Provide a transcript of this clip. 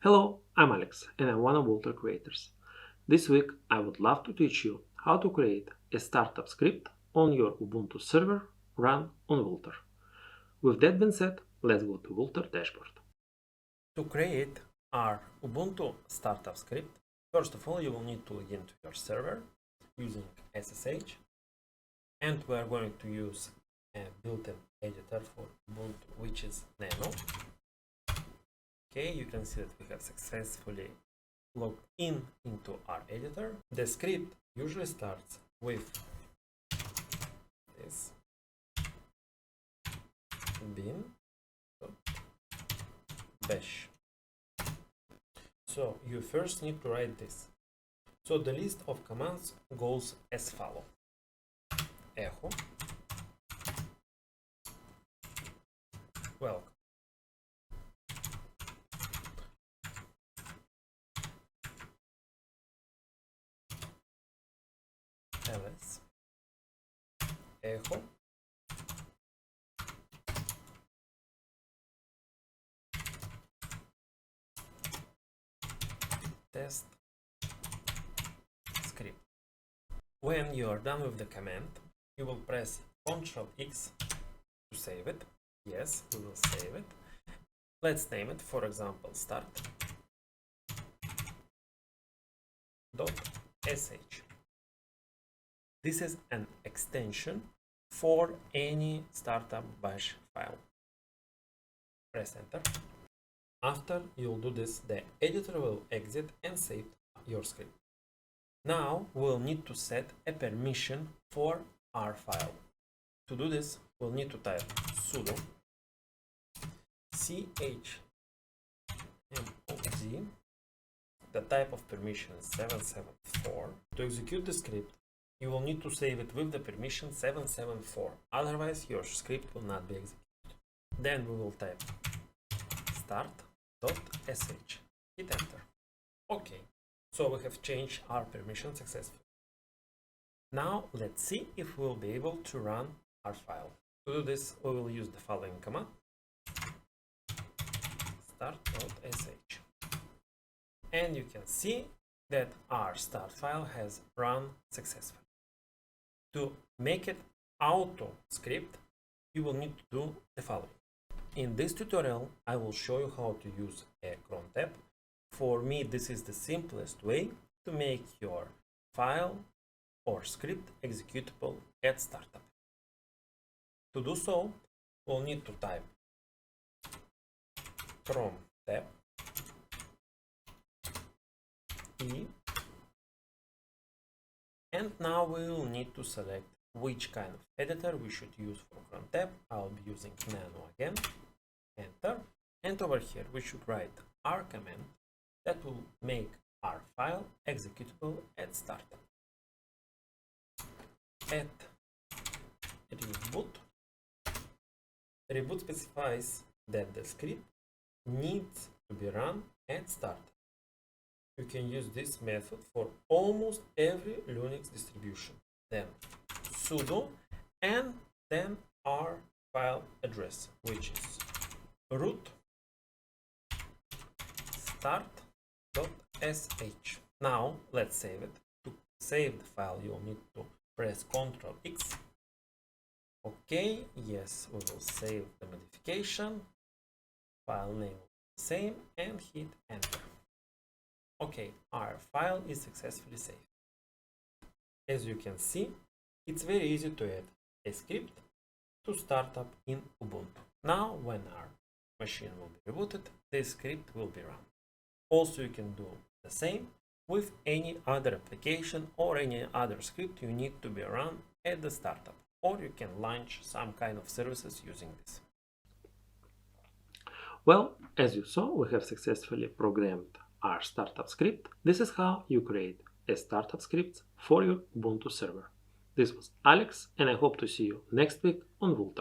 Hello, I'm Alex and I'm one of Vultr creators. This week I would love to teach you how to create a startup script on your Ubuntu server run on Vultr. With that being said, let's go to Vultr dashboard. To create our Ubuntu startup script, first of all you will need to log into your server using SSH, and we are going to use a built-in editor for Ubuntu, which is Nano. Okay, you can see that we have successfully logged into our editor. The script usually starts with this bin.bash. So you first need to write this. So the list of commands goes as follows: echo, welcome, ls, echo, test script. When you are done with the command, you will press Ctrl X to save it. Yes, we will save it. Let's name it, for example, start.sh. This is an extension for any startup bash file. Press enter. After you'll do this, the editor will exit and save your script. Now we'll need to set a permission for our file. To do this, we'll need to type sudo chmod. The type of permission is 774. To execute the script, you will need to save it with the permission 774. Otherwise, your script will not be executed. Then we will type start.sh. Hit enter. Okay, so we have changed our permission successfully. Now let's see if we'll be able to run our file. To do this, we will use the following command: start.sh. And you can see that our start file has run successfully. To make it auto script, you will need to do the following. In this tutorial, I will show you how to use a cron tab. For me, this is the simplest way to make your file or script executable at startup. To do so, we'll need to type cron tab e, and now we will need to select which kind of editor we should use for cron tab. I'll be using Nano again. Enter, and over here we should write our command that will make our file executable at startup. At reboot. Reboot specifies that the script needs to be run at startup. You can use this method for almost every Linux distribution. Then sudo and then our file address, which is root start.sh. Now let's save it. To save the file, you'll need to press Ctrl X. Okay, yes, we will save the modification. File name the same and hit enter. Okay, our file is successfully saved. As you can see, it's very easy to add a script to startup in Ubuntu. Now, when our machine will be rebooted, this script will be run. Also, you can do the same with any other application or any other script you need to be run at the startup, or you can launch some kind of services using this. Well, as you saw, we have successfully programmed our startup script. This is how you create a startup script for your Ubuntu server. This was Alex, and I hope to see you next week on Vultr.